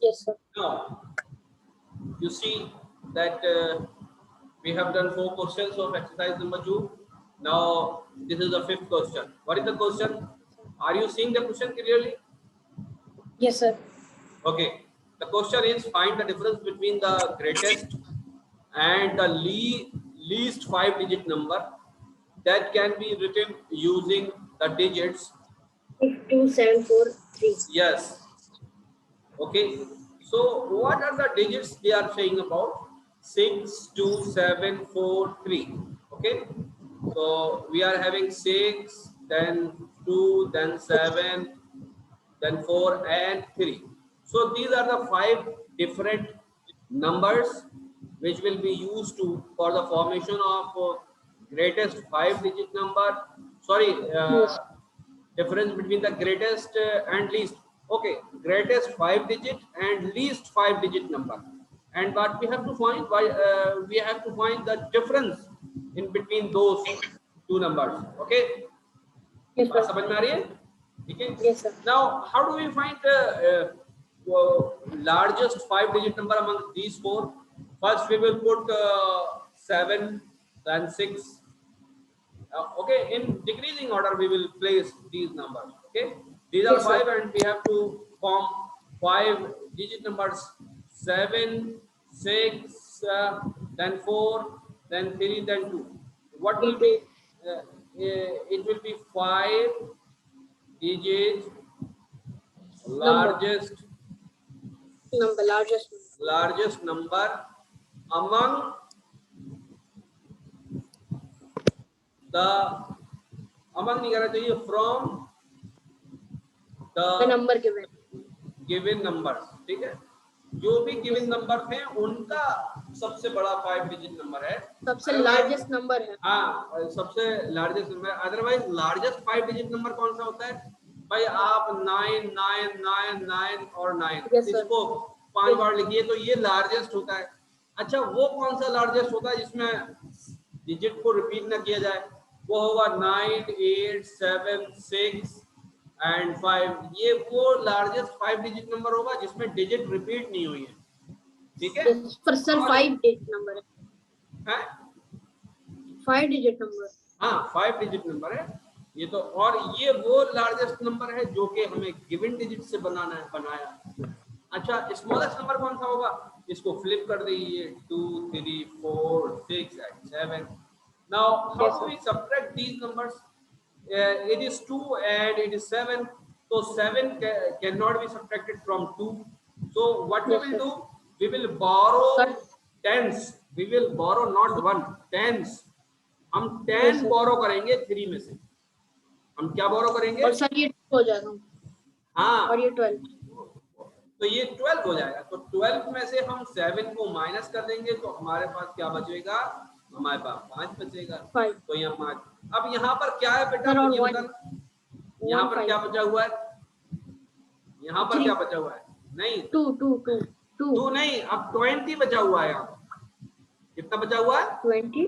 Yes, sir. Now, you see that we have done 4 questions of exercise number 2. Now, this is the 5th question. What is the question? Are you seeing the question clearly? Yes, sir. Okay. The question is find the difference between the greatest and the least 5-digit number that can be written using the digits. 62743. Yes. Okay. So what are the digits they are saying about? 62743. Okay. So we are having 6, then 2, then 7, then 4 and 3. So these are the 5 different numbers which will be used to for the formation of greatest 5-digit number. Sorry, Yes. difference between the greatest and least. Okay, greatest 5-digit and least 5-digit number. And what we have to find, we have to find the difference in between those two numbers. Okay, Yes, बात sir. समझ में आ रही है? ठीक है. Yes, sir. Now, how do we find largest 5-digit number among these 4? First, we will put 7, then 6. Okay, in decreasing order, we will place these numbers. Okay, these are Yes, sir. 5, and we have to form 5-digit numbers: 7, 6, then 4, then 3, then 2. What will be? It will be 5-digit largest number among नहीं कहना चाहिए, from The the number given. given numbers. ठीक है, जो भी given number थे उनका सबसे बड़ा 5-digit नंबर है, सबसे लार्जेस्ट नंबर है. हाँ, सबसे largest number. Otherwise largest 5-digit number कौन सा होता है भाई? आप 9 9 9 9 और 9, Yes, sir. इसको 5 बार लिखिए तो ये लार्जेस्ट होता है. अच्छा, वो कौन सा लार्जेस्ट होता है जिसमें डिजिट को रिपीट ना किया जाए? वो होगा 9 8 7 6 एंड 5. ये वो लार्जेस्ट 5-digit नंबर होगा जिसमें डिजिट रिपीट नहीं हुई है. ठीक है, पर सर 5-digit नंबर है. 5-digit number. हाँ, 5-digit नंबर है ये तो. और ये वो लार्जेस्ट नंबर है जो कि हमें गिवन डिजिट से बनाया. अच्छा, स्मॉलेस्ट नंबर कौन सा होगा? इसको फ्लिप कर दीजिए, 2 3 4 6 and 7. Now, how Yes, do sir. we subtract these numbers? It is 2 and it is 7. So 7 cannot be subtracted from 2. So what we Yes, will sir. do? We will borrow Sir. tens. We will borrow not 1, tens. हम 10 Yes, sir. बोरो करेंगे 3 में से. हम क्या बोरो करेंगे? और sir ये 2 हो जाएगा. हाँ, और ये 12. तो ये 12 हो जाएगा. तो 12 में से हम 7 को माइनस कर देंगे तो हमारे पास क्या बचेगा? हमारे पास 5 बचेगा. 5. तो यहाँ 5. अब यहाँ पर क्या है बेटा? सर, और ये 1. बताना. यहाँ पर क्या बचा हुआ है? यहाँ पर 3. क्या बचा हुआ है? नहीं, 2 नहीं, अब 20 बचा हुआ है. यहाँ कितना बचा हुआ है? 20.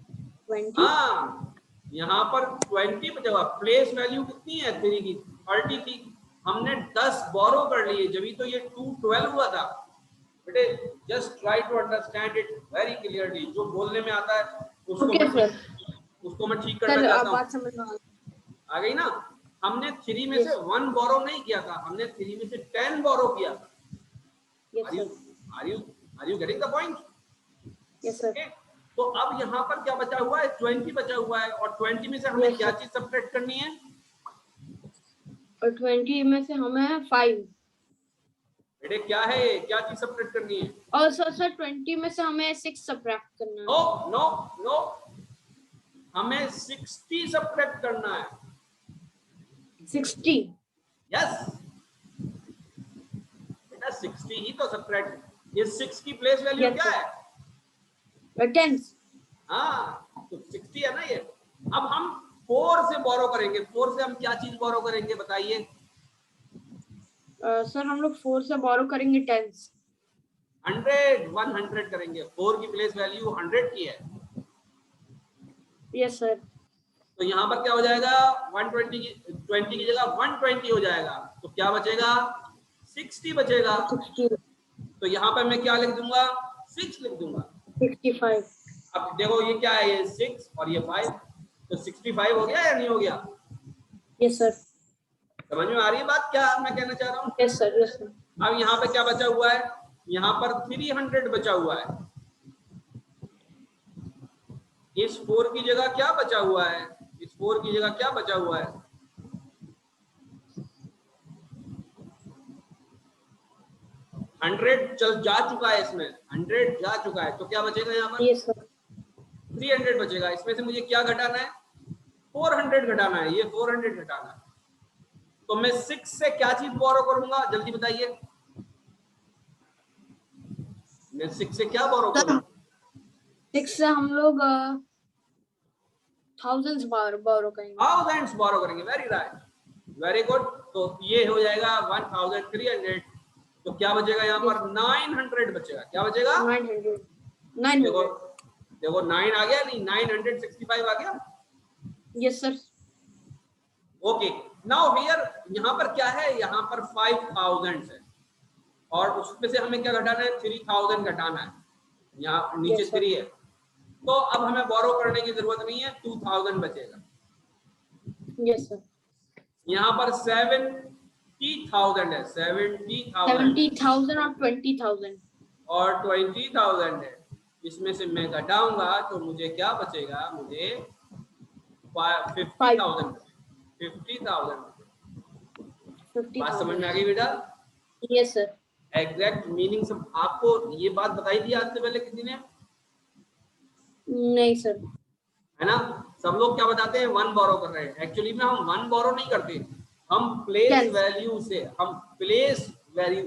हाँ, यहाँ पर 20 बचा हुआ. प्लेस वैल्यू कितनी है 3 की? 30 थी. हमने 10 बोरो कर लिए, जब तो ये 212 हुआ था. बेटे, just try to understand it very clearly. जो बोलने में आता है उसको मैं ठीक करना चाहता हूँ. बात समझ में आ गई ना? हमने 3 में से 1 बोरो नहीं किया था, हमने 3 में से 10 बोरो किया था. Are you getting the point? Yes, sir. Okay? तो अब यहाँ पर क्या बचा हुआ है? 20 बचा हुआ है. और 20 में से हमें क्या चीज सब्ट्रैक्ट करनी है? और 20 में से हमें 5. बेटे क्या है? क्या चीज सब्ट्रैक्ट करनी है? और सर 20 में से हमें 6 सब्ट्रैक्ट करना है. नो, हमें 60 सब्ट्रैक्ट करना है. 60. यस बेटा, 60 ही तो सब्ट्रैक्ट. ये 6 की प्लेस वैल्यू क्या है? 10. हाँ, तो 60 है ना ये. अब हम 4 से बोरो करेंगे. 4 से हम क्या चीज बोरो करेंगे बताइए? सर हम लोग 4 से बोरो करेंगे 10. 100 करेंगे. 4 की प्लेस वैल्यू 100 की है. Yes sir. तो यहाँ पर क्या हो जाएगा? 20 की जगह 120 हो जाएगा. तो क्या बचेगा? 60 बचेगा. 60. तो यहाँ पर मैं क्या लिख दूंगा, 6 लिख दूंगा। 65। अब देखो ये क्या है, ये 6 और ये 5, तो 65 हो गया या नहीं हो गया? Yes sir. समझ में आ रही है बात क्या मैं कहना चाह रहा हूँ? Yes sir, yes sir. अब यहाँ पे क्या बचा हुआ है, यहाँ पर 300 बचा हुआ है। इस 4 की जगह क्या बचा हुआ है, इस 4 की जगह क्या बचा हुआ है? हंड्रेड चल जा चुका है, इसमें 100 जा चुका है, तो क्या बचेगा यहाँ पर? Yes sir. 300 बचेगा। इसमें से मुझे क्या घटाना है, 400 घटाना है, ये 400 घटाना है। तो मैं 6 से क्या चीज बोरो करूंगा, जल्दी बताइए। मैं 6 से क्या बोरो करूंगा? 6 से हम लोग थाउजेंड्स बोरो करेंगे। थाउजेंड्स बोरो करेंगे, वेरी राइट, वेरी गुड। तो ये हो जाएगा 1300। तो क्या बचेगा यहाँ पर? 900 बचेगा। क्या बचेगा? 900। देखो देखो 9 आ गया, नहीं 965 आ गया। Yes sir. Okay, now here यहाँ पर क्या है, यहाँ पर 5000 है और उसमें से हमें क्या घटाना है, 3000 घटाना है। यहाँ नीचे 3 है, तो अब हमें बोरो करने की जरूरत नहीं है, 2000 बचेगा। Yes sir. यहाँ पर 70,000 है, 70,000 70,000 और 20,000 और 20,000 है। इसमें से मैं घटाऊंगा तो मुझे क्या बचेगा, मुझे 50,000 50,000। बात समझ में आ गई बेटा? Yes sir. एग्जैक्ट मीनिंग सब आपको ये बात बताई थी आज से पहले किसी ने? नहीं सर। है ना, सब लोग क्या बताते हैं, 1 बोरो कर रहे हैं। एक्चुअली में हम 1 बोरो नहीं करते, हम प्लेस वैल्यू से, हम प्लेस वैल्यू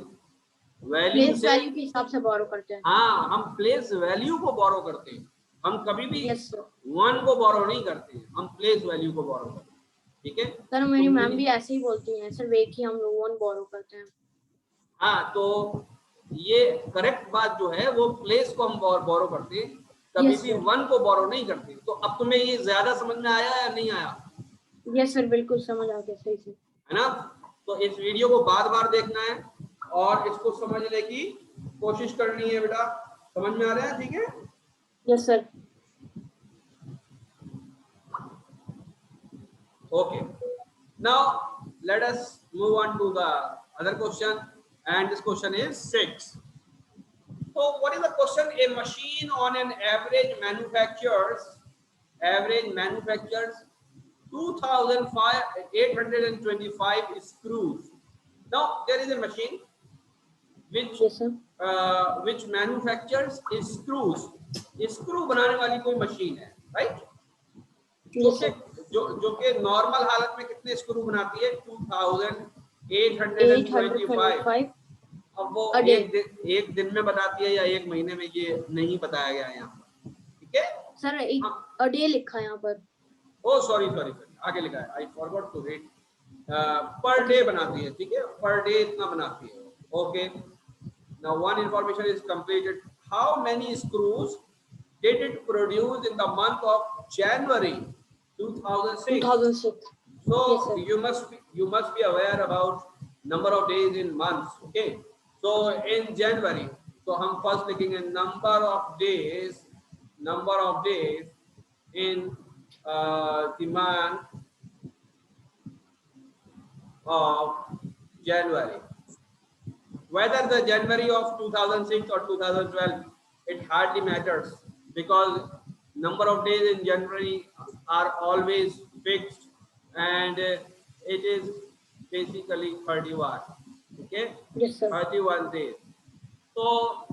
के हिसाब से बोरो करते हैं। हाँ, हम प्लेस वैल्यू को बोरो करते हैं। हम कभी भी 1 को बोरो नहीं करते हैं, हम प्लेस वैल्यू को बोरो करते हैं। ठीक है सर, मेरी मैम भी ऐसे ही बोलती हैं, सर एक ही हम लोग 1 बोरो करते हैं। हाँ, तो ये करेक्ट बात जो है वो प्लेस को हम बोरो करते हैं, कभी भी 1 को बोरो नहीं करते। तो अब तुम्हें ये ज्यादा समझ में आया या नहीं आया? यस सर, बिल्कुल समझ आ गया सही से, है ना। तो इस वीडियो को बार-बार देखना है और इसको समझने की कोशिश करनी है बेटा। समझ में आ रहा है? ठीक है। Yes sir. Okay. Now let us move on to the other question, and this question is 6. So what is the question? A machine on an average manufactures 2,825 screws. Now there is a machine which which manufactures screws. Screw बनाने वाली कोई machine है, right? जो कि normal हालत में कितने screw बनाती है? 2,825। अब वो एक दिन में बताती है या एक महीने में, ये नहीं बताया गया है यहाँ पर। ठीक है सर, एक अ डे लिखा है यहाँ पर। ओ सॉरी आगे लिखा है, I forgot to read. Per day बनाती है, ठीक है, पर डे इतना बनाती है। Okay, now one information is completed. How many screws did it produce in the month of January 2006? So yes, you must be aware about number of days in months. Okay, so in January, so हम first लिखेंगे number of days in the month of January. Whether the January of 2006 or 2012, it hardly matters, because number of days in January are always fixed, and it is basically 31. Okay, yes, sir. 31 days. So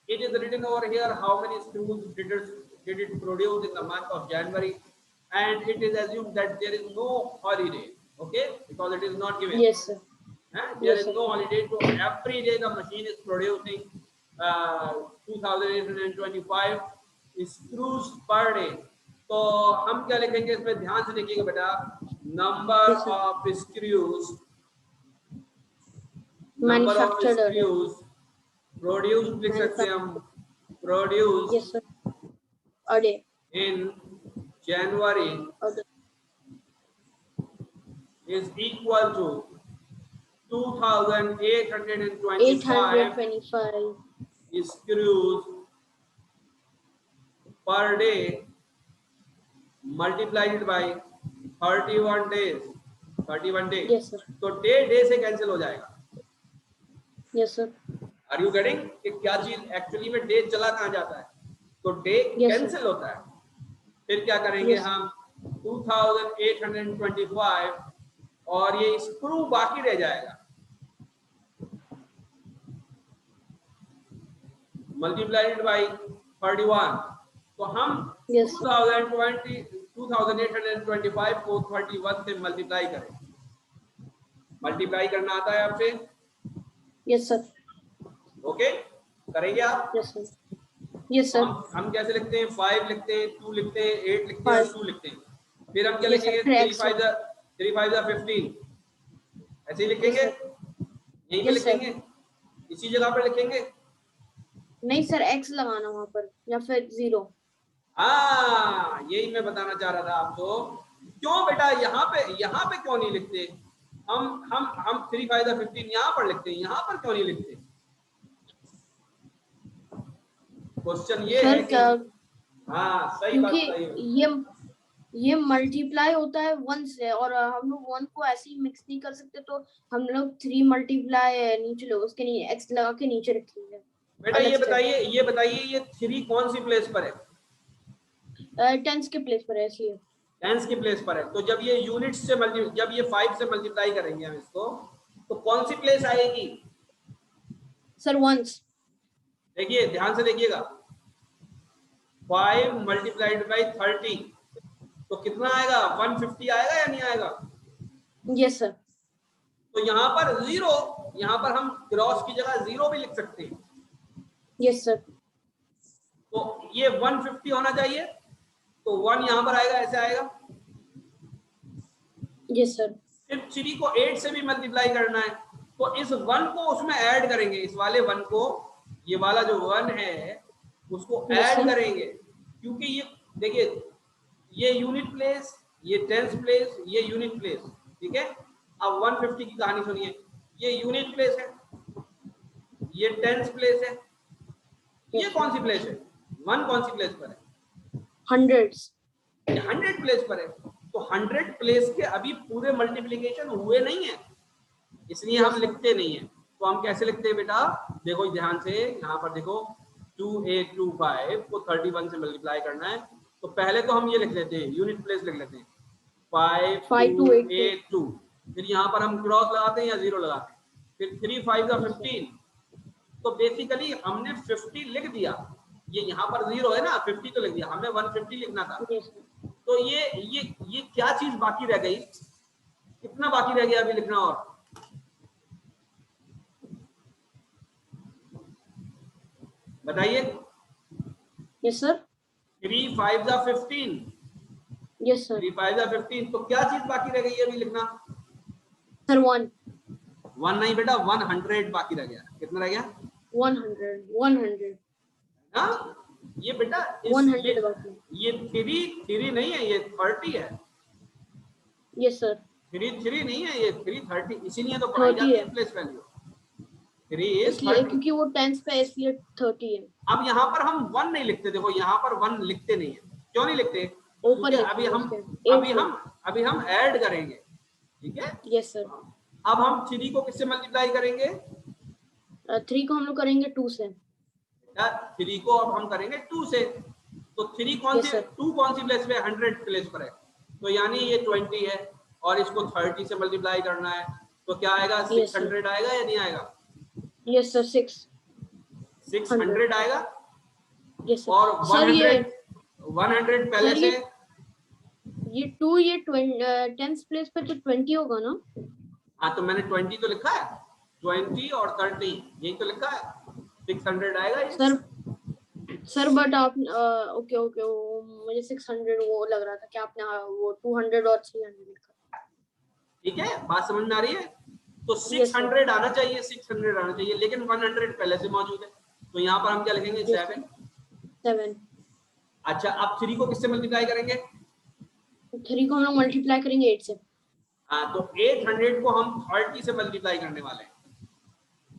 it is written over here how many screws did it produce in the month of January, and it is assumed that there is no holiday. Okay, because it is not given. Yes, sir. There is no holiday, so every day the machine is producing 2,825 screws per day. तो हम क्या लिखेंगे इसमें, ध्यान से लिखिएगा बेटा, number of screws produce लिख सकते हैं हम, produce in January is equal to 2825 screws per day multiplied by 31 days. 31 days. Yes sir. तो डे से कैंसिल हो जाएगा. Yes sir. Are you getting कि क्या चीज एक्चुअली में डे चला कहां जाता है? तो डे कैंसिल होता है. फिर क्या करेंगे हम 2825 और ये स्क्रू बाकी रह जाएगा मल्टीप्लाइड बाई 31. तो हम 2825 को 31 से मल्टीप्लाई करें. मल्टीप्लाई करना आता है आपसे? Yes sir. ओके करेंगे आप? Yes sir. Yes sir. हम कैसे लिखते हैं? 5 लिखते हैं, 2 लिखते हैं, 8 लिखते हैं, 2 लिखते हैं. फिर हम क्या लिखेंगे? 3 5 जा 15. ऐसे ही लिखेंगे. यहीं पे लिखेंगे, इसी जगह पर लिखेंगे. नहीं सर, एक्स लगाना वहां पर या फिर 0. हाँ यही मैं बताना चाह रहा था आपको. क्यों बेटा यहाँ पे क्यों नहीं लिखते? हम 3 5 जा 15 यहाँ पर लिखते हैं, यहाँ पर क्यों नहीं लिखते? क्वेश्चन ये है कि हाँ सही बात है. ये मल्टीप्लाई होता है 1 से और हम लोग 1 को ऐसे ही मिक्स नहीं कर सकते, तो हम लोग 3 मल्टीप्लाई नीचे लो, उसके लिए एक्स लगा के नीचे रखेंगे. बेटा ये बताइए ये 3 कौन सी प्लेस पर है? टेंस के प्लेस पर है, इसलिए टेंस की प्लेस पर है. तो जब ये यूनिट्स से जब ये 5 से मल्टीप्लाई करेंगे हम इसको, तो कौन सी प्लेस आएगी? Sir once. देखिए ध्यान से देखिएगा. 5 मल्टीप्लाइड बाई 30 तो कितना आएगा? 150 आएगा या नहीं आएगा? Yes sir. तो यहाँ पर 0, यहाँ पर हम क्रॉस की जगह 0 भी लिख सकते हैं. Yes sir. तो ये 150 होना चाहिए, तो 1 यहाँ पर आएगा, ऐसे आएगा. Yes sir. फिर 3 को 8 से भी मल्टीप्लाई करना है, तो इस 1 को उसमें ऐड करेंगे. इस वाले 1 को, ये वाला जो 1 है उसको ऐड करेंगे, क्योंकि ये देखिए ये यूनिट प्लेस, ये टेंस प्लेस, ये यूनिट प्लेस. ठीक है. अब 150 की कहानी सुनिए. ये यूनिट प्लेस है, ये टेंस प्लेस है, ये कौन सी प्लेस है? 1 कौन सी प्लेस पर है? 100 प्लेस पर है. तो 100 प्लेस के अभी पूरे मल्टीप्लिकेशन हुए नहीं है, इसलिए हम लिखते नहीं है. तो हम कैसे लिखते हैं बेटा? देखो ध्यान से, यहाँ पर देखो 2825 को 31 से मल्टीप्लाई करना है, तो पहले तो हम ये लिख लेते हैं, यूनिट प्लेस लिख लेते हैं 5282. फिर यहाँ पर हम क्रॉस लगाते हैं या 0 लगाते हैं. फिर 3 5 जा 15. तो बेसिकली हमने 50 लिख दिया. ये यहाँ पर 0 है ना, 50 तो लिख दिया. हमें 150 लिखना था. तो ये क्या चीज बाकी रह गई? कितना बाकी रह गया अभी लिखना? और बताइए. Yes sir. 3 5 जा 15. Yes sir. 3 5 जा 15. तो क्या चीज बाकी रह गई है अभी लिखना? सर 1 नहीं बेटा, 100 बाकी रह गया. कितना रह गया? 100. हाँ ये बेटा 100 बाकी. ये 3 नहीं है, ये 30 है. Yes sir. 3 नहीं है, ये 330. इसीलिए तो पढ़ाई जाती है प्लेस वैल्यू. 3 इसलिए क्योंकि वो टेंस पे, इसलिए 30 है. अब यहाँ पर हम 1 नहीं लिखते. देखो यहाँ पर 1 लिखते नहीं है. क्यों नहीं लिखते? अभी हम ऐड करेंगे. ठीक है. Yes sir. अब हम 3 को किससे मल्टीप्लाई करेंगे? 3 को हम लोग करेंगे 2 से. 3 को अब हम करेंगे 2 से. तो 3 कौन सी 2 कौन सी प्लेस पे? 100 प्लेस पर है. तो यानी ये 20 है और इसको 30 से मल्टीप्लाई करना है. तो क्या आएगा? 600 आएगा या नहीं आएगा? Yes sir. 600 आएगा. Yes sir. और 100 पहले से ये 2 ये 10th प्लेस पे तो 20 होगा ना? हाँ तो मैंने 20 तो लिखा है. 20 और 30 यही तो लिखा है. 600 आएगा सर बट आप ओके मुझे 600 वो लग रहा था कि आपने वो 200 और 300 लिखा. ठीक है, बात समझ में आ रही है? तो 600 आना चाहिए, 600 आना चाहिए, लेकिन 100 पहले से मौजूद है. तो यहाँ पर हम क्या लिखेंगे? 7. अच्छा, अब 3 को किससे मल्टीप्लाई करेंगे? 3 को हम लोग मल्टीप्लाई करेंगे 8 से. हाँ, तो 800 को हम 30 से मल्टीप्लाई करने वाले हैं।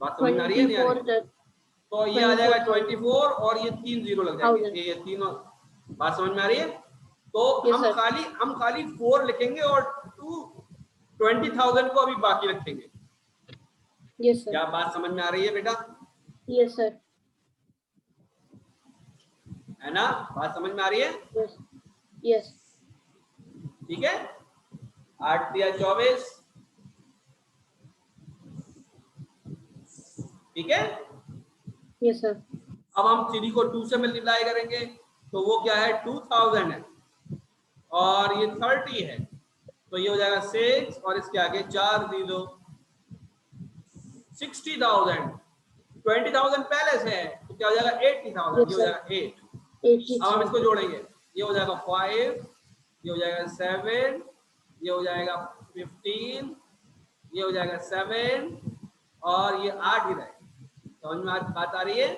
बात समझ में आ रही है नहीं आ रही? 24 तो ये आ जाएगा 24,000 24 और ये 3 जीरो लग जाएंगे, ये तीनों। बात समझ में आ रही है? तो Yes, हम sir. खाली 4 लिखेंगे और 20,000 को अभी बाकी रखेंगे। Yes, sir. क्या बात समझ में आ रही है बेटा? Yes, sir. है ना? बात समझ में आ रही है? Yes. Yes. ठीक है, 8 दिया 24, ठीक है। Yes, sir. अब हम 3 को 2 से मल्टीप्लाई करेंगे तो वो क्या है, 2000 है, और ये 30 है, तो ये हो जाएगा 6 और इसके आगे 4 0, 60,000। 20,000 पहले से है तो क्या हो जाएगा 80,000, Yes, ये हो sir. जाएगा 8। 80. अब हम इसको जोड़ेंगे, ये हो जाएगा 5, ये हो जाएगा 7, ये हो जाएगा 15, ये हो जाएगा 7 और ये 8 ही रहेगा। समझ में बात आ रही है?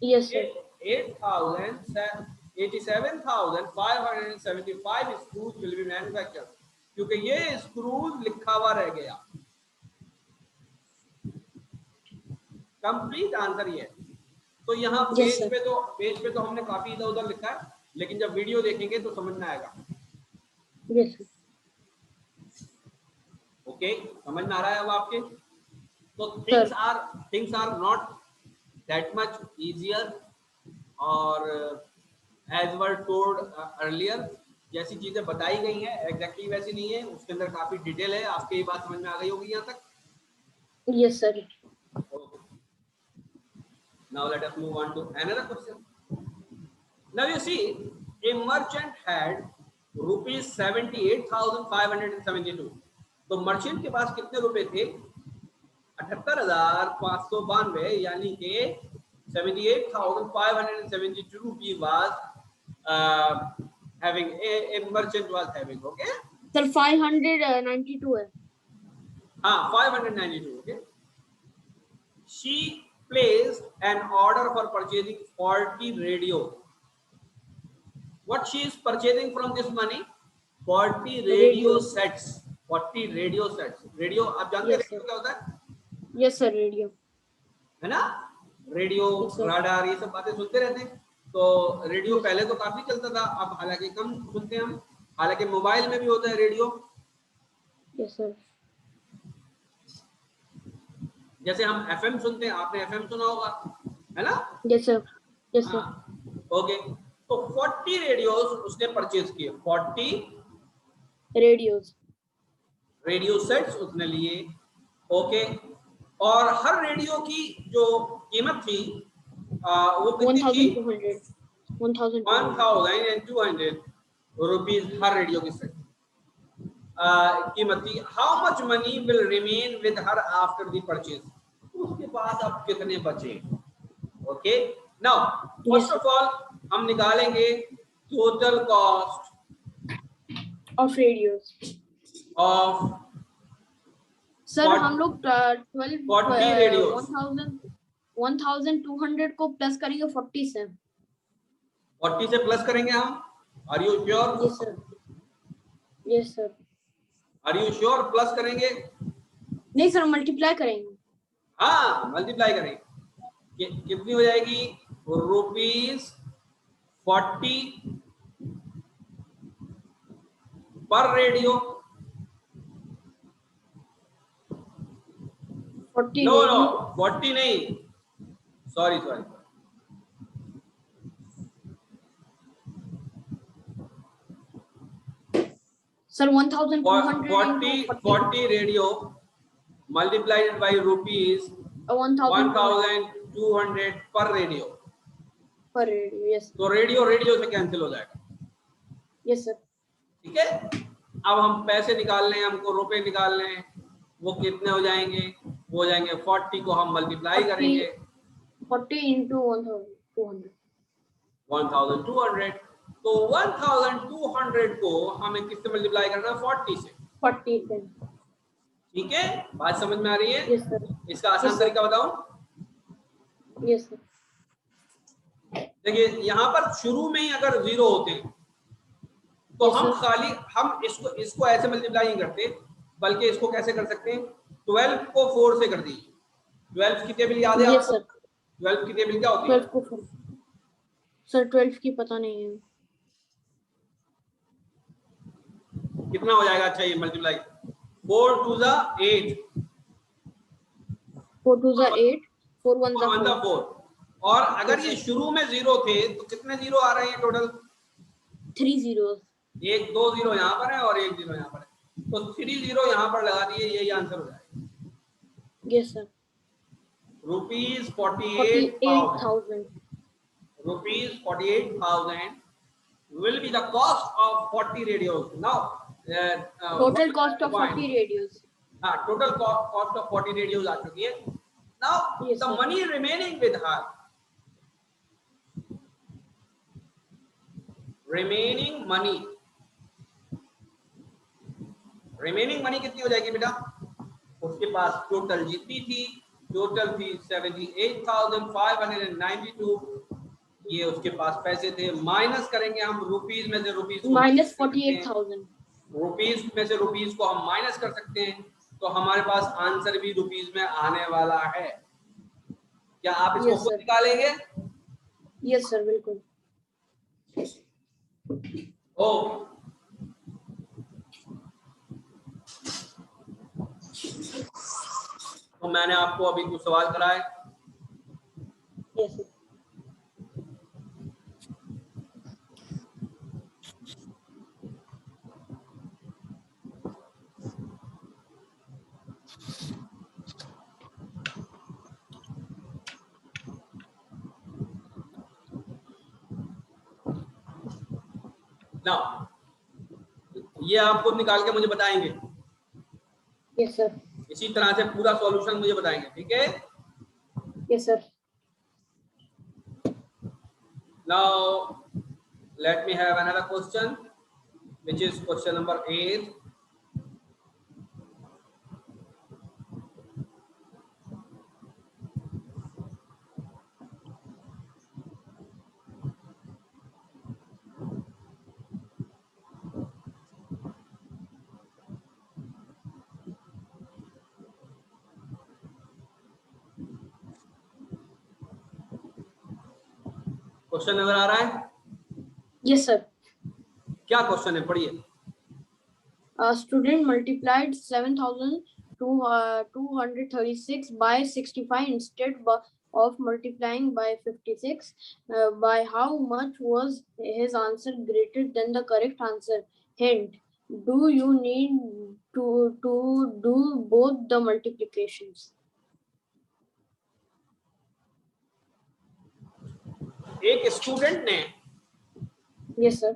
Yes, sir. 87,575 screws will be manufactured, क्योंकि ये स्क्रूज लिखा हुआ रह गया। कंप्लीट आंसर ये है। तो यहाँ Yes, पेज पे तो हमने काफी इधर उधर लिखा है, लेकिन जब वीडियो देखेंगे तो समझ में आएगा। Yes, sir. ओके, समझ में आ रहा है अब आपके? तो Sir. Things are not that much easier, और एज वर टोल्ड अर्लियर, जैसी चीजें बताई गई हैं एग्जैक्टली वैसी नहीं है, उसके अंदर काफी डिटेल है। आपके ये बात समझ में आ गई होगी यहाँ तक? Yes, sir. Okay. Now let us move on to another question. Now you see, a merchant had rupees 78,572. तो मर्चेंट के पास कितने रुपए थे? 78,592, यानी कि 78,572 rupees was having a merchant was having. Okay. Sir, 592 है. हाँ, 592. Okay. She placed an order for purchasing 40 radio. What she is purchasing from this money? 40 radio sets. 40 radio sets. Radio आप जानते हैं रेडियो क्या होता है? Yes, sir. रेडियो है ना? रेडियो, राडार, ये सब बातें सुनते रहते हैं। तो रेडियो पहले तो काफी चलता था, अब हालांकि कम सुनते हैं हम, हालांकि मोबाइल में भी होता है रेडियो। Yes, sir. जैसे हम एफएम सुनते हैं, आपने एफएम सुना होगा, है ना? Yes, sir. Yes, sir. Okay, तो 40 रेडियोस उसने परचेज किए, 40 रेडियो सेट्स उसने लिए। ओके, और हर रेडियो की जो कीमत थी वो कितनी थी? 1,200 रुपीज हर रेडियो की सेट कीमत थी। How much money will remain with her after the purchase? उसके बाद अब कितने बचे? Okay, now first of all हम निकालेंगे total cost of radios of. Sir हम लोग 40 रेडियोस 1,200 को प्लस करेंगे 40 से प्लस करेंगे हम। Are you sure? Yes sir, yes sir. Are you sure plus करेंगे? नहीं सर, मल्टीप्लाई करेंगे। हाँ, मल्टीप्लाई करेंगे। कितनी हो जाएगी? रुपीज 40 पर रेडियो। 40 नो 40 नहीं, sorry sir 1,200 40 radio multiplied by rupees 1,200 पर रेडियो। यस। तो रेडियो से कैंसिल हो जाएगा। Yes sir. ठीक है, अब हम पैसे निकालने हैं, हमको रुपए निकालने हैं। वो कितने हो जाएंगे? वो हो जाएंगे 40 को हम मल्टीप्लाई करेंगे 40 into 1,200 1,200। तो 1,200 को हमें किससे मल्टीप्लाई करना है? 40 से। 40 से। ठीक है, बात समझ में आ रही है? Yes sir. इसका आसान तरीका बताऊं? Yes sir. देखिए, यहाँ पर शुरू में ही अगर 0 होते तो हम खाली हम इसको ऐसे मल्टीप्लाई नहीं करते, बल्कि इसको कैसे कर सकते हैं, 12 को 4 से कर दीजिए। 12 की टेबल याद है आपको? 12 की टेबल क्या होती है? 12 को सर 12 की पता नहीं है। कितना हो जाएगा? अच्छा ये मल्टीप्लाई 4 2 जा 8, 4 2 जा 8, 4 1 जा 4। और अगर ये शुरू में 0 थे तो कितने 0 आ रहे हैं टोटल? 3 zeros। एक 2 0 यहाँ पर है और एक 0 यहाँ पर है, तो 3 0 यहाँ पर लगा दिए, यही आंसर हो जाएगा। Yes sir. Rupees 48,000 rupees 48,000 will be the cost of 40 radios. Now, total cost of 40 radios. Total cost of 40 radios आ चुकी है. Now, yes, the sir. Money remaining with her. Remaining money कितनी हो जाएगी बेटा? उसके पास टोटल जितनी थी, टोटल थी 78,592. ये उसके पास पैसे थे, माइनस करेंगे हम रुपीज में से, रुपीज माइनस 48,000 रुपीज में से रुपीज को हम माइनस कर सकते हैं, तो हमारे पास आंसर भी रुपीज में आने वाला है. क्या आप इसको खुद निकालेंगे? यस सर, बिल्कुल. ओ तो मैंने आपको अभी कुछ सवाल कराए. Yes sir. Now, ये आप खुद निकाल के मुझे बताएंगे. Yes sir. इसी तरह से पूरा सॉल्यूशन मुझे बताएंगे, ठीक है? Yes sir. Now, let me have another question, which is question number 8. Question नजर आ रहा है? Yes sir. क्या क्वेश्चन है, पढ़िए. Student multiplied 7,236 by 65 instead of multiplying by 56. By how much was his answer greater than the correct answer? Hint: do you need to do both the multiplications? एक student ने yes sir.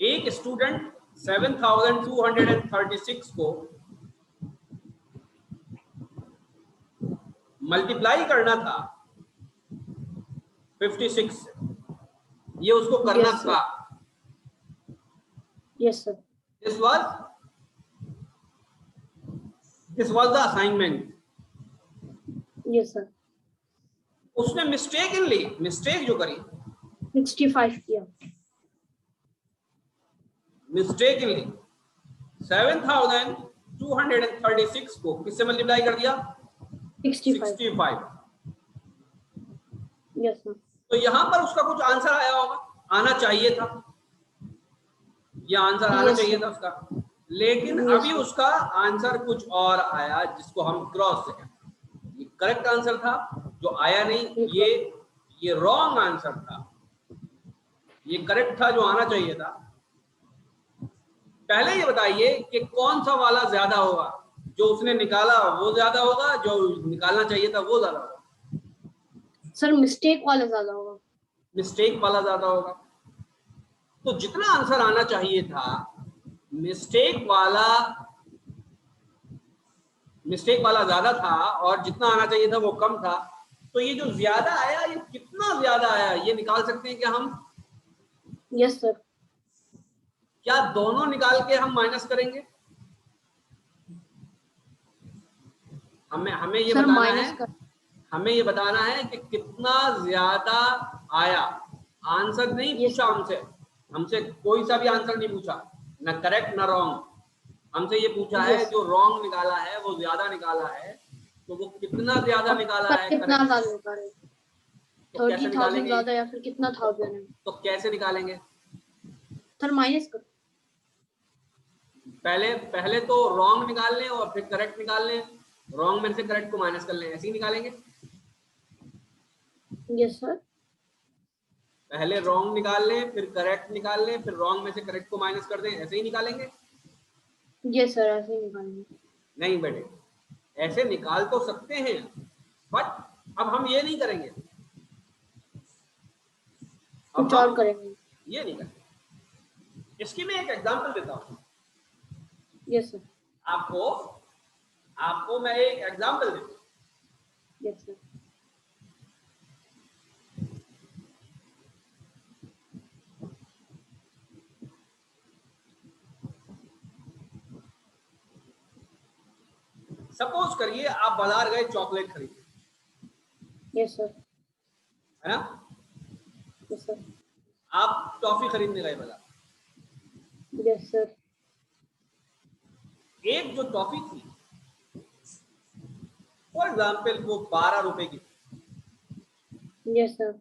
एक student 7,236 को multiply करना था 56 से. ये उसको करना था. Yes sir. This was the assignment. Yes sir. उसने मिस्टेक जो करी, 65 किया. मिस्टेकनली 7,236 को किससे मल्टीप्लाई कर दिया? 65. Yes sir. तो यहां पर उसका कुछ आंसर आया होगा, आना चाहिए था, ये आंसर आना चाहिए था उसका, लेकिन अभी उसका आंसर कुछ और आया, जिसको हम क्रॉस से कहते हैं. ये करेक्ट आंसर था, जो आया नहीं ये रॉन्ग आंसर था. ये करेक्ट था जो आना चाहिए था. पहले ये बताइए कि कौन सा वाला ज्यादा होगा, जो उसने निकाला वो ज्यादा होगा, जो निकालना चाहिए था वो ज्यादा होगा? सर मिस्टेक वाला ज्यादा होगा. मिस्टेक वाला ज्यादा होगा. तो जितना आंसर आना चाहिए था, मिस्टेक वाला ज्यादा था और जितना आना चाहिए था वो कम था. तो ये जो ज्यादा आया, ये कितना ज्यादा आया, ये निकाल सकते हैं क्या हम? Yes sir. क्या दोनों निकाल के हम माइनस करेंगे? हमें ये बताना है कि कितना ज्यादा आया. आंसर नहीं Yes, पूछा sir. हमसे, हमसे कोई सा भी आंसर नहीं पूछा, ना करेक्ट ना रॉन्ग। हमसे ये पूछा है Yes. जो रॉन्ग निकाला है वो ज्यादा निकाला है, तो वो कितना ज्यादा निकाला है कितना करेक्ट, ज्यादा निकाले, तो कैसे 30,000 निकालेंगे, ज्यादा या फिर कितना 1000 है? तो कैसे निकालेंगे? सर माइनस कर। पहले तो रॉन्ग निकाल लें और फिर करेक्ट निकाल लें, रॉन्ग में से करेक्ट को माइनस कर लें, ऐसे ही निकालेंगे। Yes sir. पहले रॉन्ग निकाल लें, फिर करेक्ट निकाल लें, फिर रॉन्ग में से करेक्ट को माइनस कर दें, ऐसे ही निकालेंगे। यस सर, ऐसे ही निकालेंगे। नहीं बेटे, ऐसे निकाल तो सकते हैं, बट अब हम ये नहीं करेंगे, कुछ और करेंगे। ये नहीं करेंगे। इसकी मैं एक एग्जांपल देता हूँ। Yes sir. आपको मैं एक एग्जांपल देता हूँ। Yes sir. सपोज करिए आप बाजार गए चॉकलेट खरीदने। Yes sir. है ना? Yes sir. आप टॉफी खरीदने गए बाजार। Yes sir. एक जो टॉफी थी, फॉर एग्जाम्पल वो 12 रुपए की थी। Yes sir.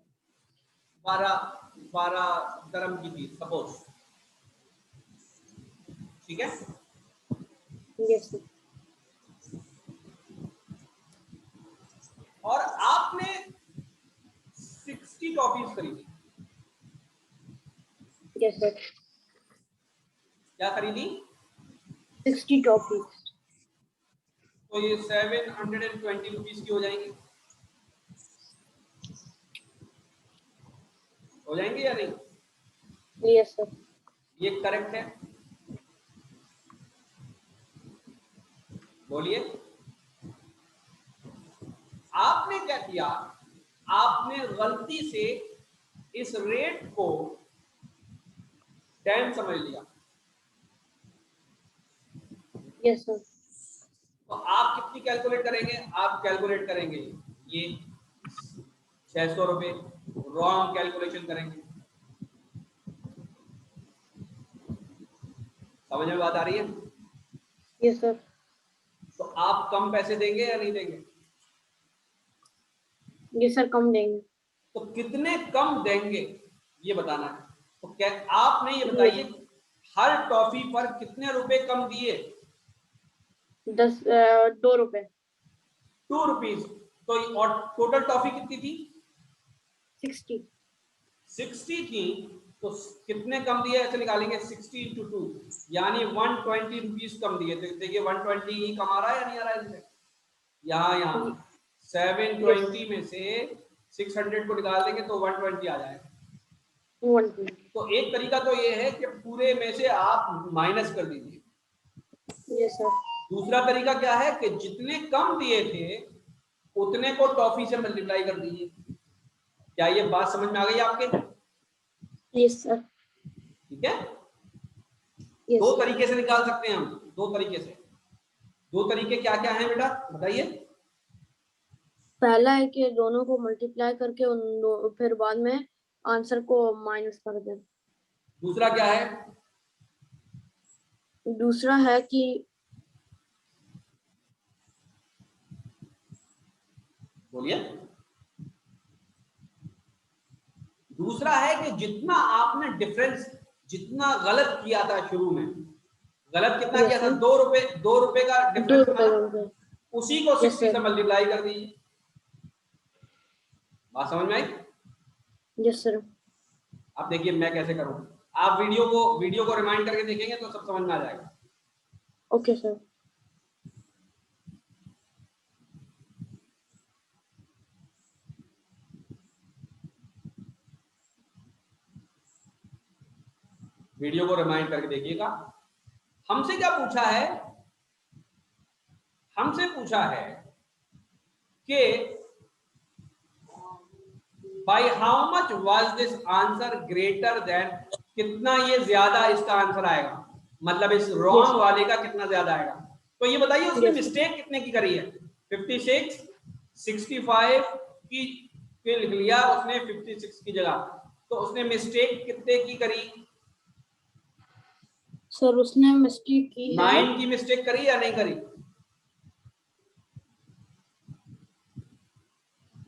12 दरम की थी सपोज, ठीक है? Yes sir. और आपने 60 टॉफीज खरीदी। Yes sir. क्या खरीदी? 60 टॉफी। तो ये 720 रुपीज की हो जाएंगी, हो जाएंगे या नहीं? Yes sir. ये करेक्ट है? बोलिए। आपने क्या किया, आपने गलती से इस रेट को 10 समझ लिया। Yes sir. तो आप कितनी कैलकुलेट करेंगे? आप कैलकुलेट करेंगे ये 600 रुपए, रॉन्ग कैलकुलेशन करेंगे। समझ में बात आ रही है? Yes sir. तो आप कम पैसे देंगे या नहीं देंगे? यस सर, कम देंगे। तो कितने कम देंगे ये बताना है। तो क्या आपने ये बताइए, हर टॉफी पर कितने रुपए कम दिए? 2 रुपए। 2 रुपीज। तो और टोटल टॉफी कितनी थी? 60 थी, तो कितने कम दिए ऐसे निकालेंगे, 60 × 2 यानी 120 रुपीज कम दिए। तो देखिए 120 ही कम आ रहा है या नहीं आ रहा है इसमें? यहाँ 720 में से 600 को निकाल देंगे तो 120 आ जाएगा। 120। तो एक तरीका तो ये है कि पूरे में से आप माइनस कर दीजिए। Yes sir. दूसरा तरीका क्या है कि जितने कम दिए थे उतने को टॉफी से मल्टीप्लाई कर दीजिए। क्या ये बात समझ में आ गई आपके? Yes sir. ठीक है? Yes, दो तरीके से निकाल सकते हैं हम, दो तरीके से। दो तरीके क्या क्या हैं बेटा, बताइए। पहला है कि दोनों को मल्टीप्लाई करके फिर बाद में आंसर को माइनस कर दें। दूसरा क्या है? दूसरा है कि बोलिए। दूसरा है कि जितना आपने डिफरेंस, जितना गलत किया था शुरू में, गलत कितना किया था, 2 रुपए, 2 रुपए का 2 डिफरेंस रुपए बना, उसी को 60 से मल्टीप्लाई कर दीजिए। बात समझ में आई? Yes sir. अब देखिए मैं कैसे करूं, आप वीडियो को रिमाइंड करके देखेंगे तो सब समझ में आ जाएगा। Okay sir. वीडियो को रिमाइंड करके देखिएगा। हमसे क्या पूछा है? हमसे पूछा है कि by how much was this answer greater than, कितना ये ज्यादा इसका आंसर आएगा, मतलब इस रॉन्ग वाले का कितना ज्यादा आएगा। तो ये बताइए उसने मिस्टेक कितने की करी है? 56, 65 की लिख लिया उसने 56 की जगह, तो उसने मिस्टेक कितने की करी? सर उसने मिस्टेक की है 9 की मिस्टेक करी या नहीं करी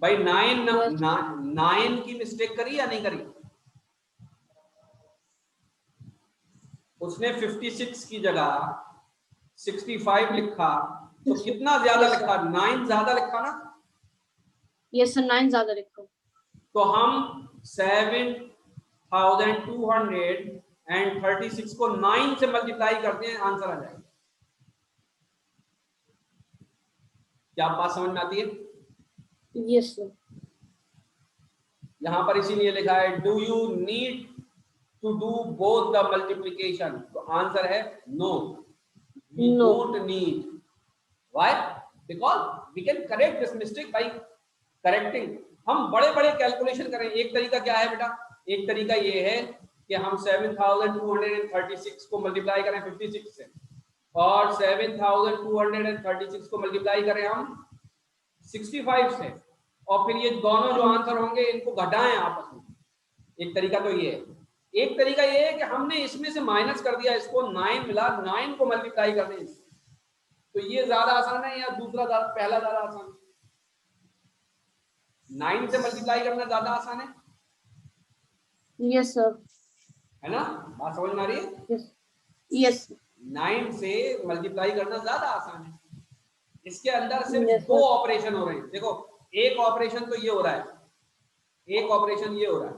भाई? 9 की मिस्टेक करी या नहीं करी? उसने 56 की जगह 65 लिखा, तो कितना ज्यादा Yes, लिखा? 9 ज्यादा लिखा ना? यस सर 9 ज्यादा लिखा। तो हम 7236 को 9 से मल्टीप्लाई करते हैं, आंसर आ जाएगा। क्या बात समझ में आती है? Yes sir. यहां पर इसीलिए लिखा है do you need to do both the multiplication, तो आंसर है no, we No. Don't need. Why? Because we can correct this mistake by correcting. हम बड़े बड़े कैलकुलेशन करें। एक तरीका क्या है बेटा? एक तरीका ये है कि हम 7236 को मल्टीप्लाई करें 56 से, और 7236 को मल्टीप्लाई करें हम 65 से, और फिर ये दोनों जो आंसर होंगे इनको घटाएं आपस में। एक तरीका तो ये है। एक तरीका ये है कि हमने इसमें से माइनस कर दिया, इसको 9 मिला, 9 को मल्टीप्लाई कर दें, तो ये ज्यादा आसान है या दूसरा पहला ज्यादा आसान है? 9 से मल्टीप्लाई करना ज्यादा आसान है, यस सर। है ना? बात समझ में आ रही है? यस यस 9 से मल्टीप्लाई करना ज्यादा आसान है। इसके अंदर सिर्फ Yes, दो sir. ऑपरेशन हो रहे हैं। देखो, एक ऑपरेशन तो ये हो रहा है, एक ऑपरेशन ये हो रहा है,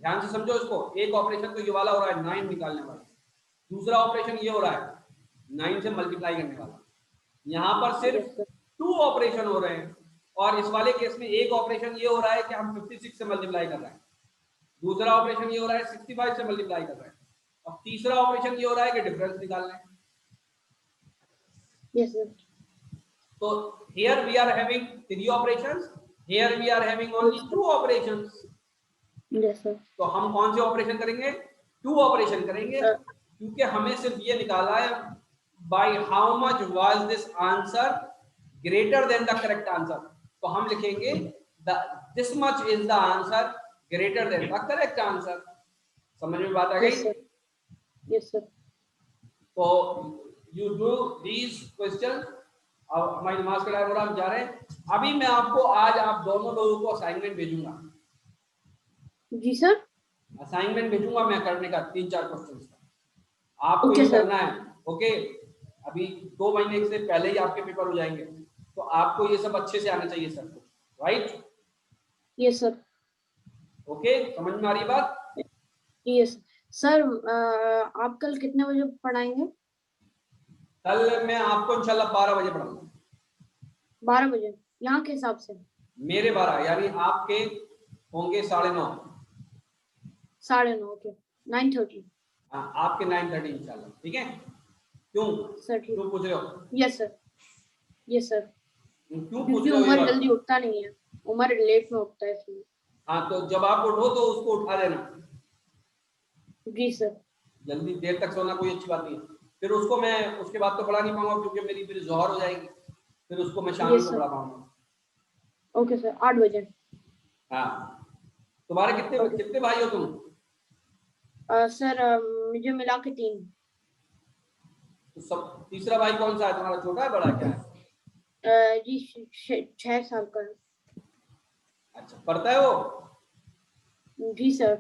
ध्यान से समझो इसको। एक ऑपरेशन तो ये वाला हो रहा है 9 निकालने वाला, दूसरा ऑपरेशन ये हो रहा है 9 से मल्टीप्लाई करने वाला। यहाँ पर सिर्फ Yes, sir. 2 ऑपरेशन हो रहे हैं, और इस वाले केस में एक ऑपरेशन ये हो रहा है कि हम 56 से मल्टीप्लाई कर रहे हैं, दूसरा ऑपरेशन ये हो रहा है 65 से मल्टीप्लाई कर रहे हैं, और तीसरा ऑपरेशन ये हो रहा है कि डिफरेंस निकालना है। Yes, sir. तो here we are having 3 operations, here we are having only 2 operations. Yes, sir. तो हम कौन से ऑपरेशन करेंगे? 2 ऑपरेशन करेंगे, क्योंकि हमें सिर्फ ये निकाला है by how much was this answer greater than the correct answer. तो हम लिखेंगे this much is the answer greater than the correct answer. समझ में बात आ गई? Yes, sir. Yes, sir. तो यू डू दीज क्वेश्चन। अब हमारी नमाज का टाइम हो रहा है, हम जा रहे हैं। अभी मैं आपको आज आप दोनों लोगों को असाइनमेंट भेजूंगा। जी सर। असाइनमेंट भेजूंगा मैं करने का 3-4 क्वेश्चन का, आपको ओके ये सर। करना है। ओके, अभी 2 महीने से पहले ही आपके पेपर हो जाएंगे, तो आपको ये सब अच्छे से आना चाहिए सब कुछ, राइट? Yes sir. ओके, समझ में आ रही बात? Yes sir. आप कल कितने बजे पढ़ाएंगे? कल मैं आपको इंशाल्लाह 12 बजे पढ़ाऊंगा। 12 बजे यहाँ के हिसाब से? मेरे 12 यानी आपके होंगे 9:30। 9:30। ओके 9:30। हाँ, आपके 9:30 इंशाल्लाह, ठीक है? क्यों सर ठीक। क्यों पूछ रहे हो? Yes sir. Yes sir. क्यों पूछ क्योंकि रहे हो ये उमर बात? जल्दी उठता नहीं है, उमर लेट में उठता है इसलिए। हाँ, तो जब आप उठो तो उसको उठा देना। जी सर। जल्दी देर तक सोना कोई अच्छी बात नहीं है। फिर उसको मैं उसके बाद तो पढ़ा नहीं पाऊंगा, क्योंकि मेरी फिर जोहर हो जाएगी, फिर उसको मैं शाम को पढ़ा पाऊंगा। ओके सर 8 बजे। हाँ, तुम्हारे कितने कितने भाई हो तुम? सर मुझे मिला के 3। तो सब तीसरा भाई कौन सा है तुम्हारा? छोटा है बड़ा क्या है? जी 6 साल का है। अच्छा, पढ़ता है वो? जी सर।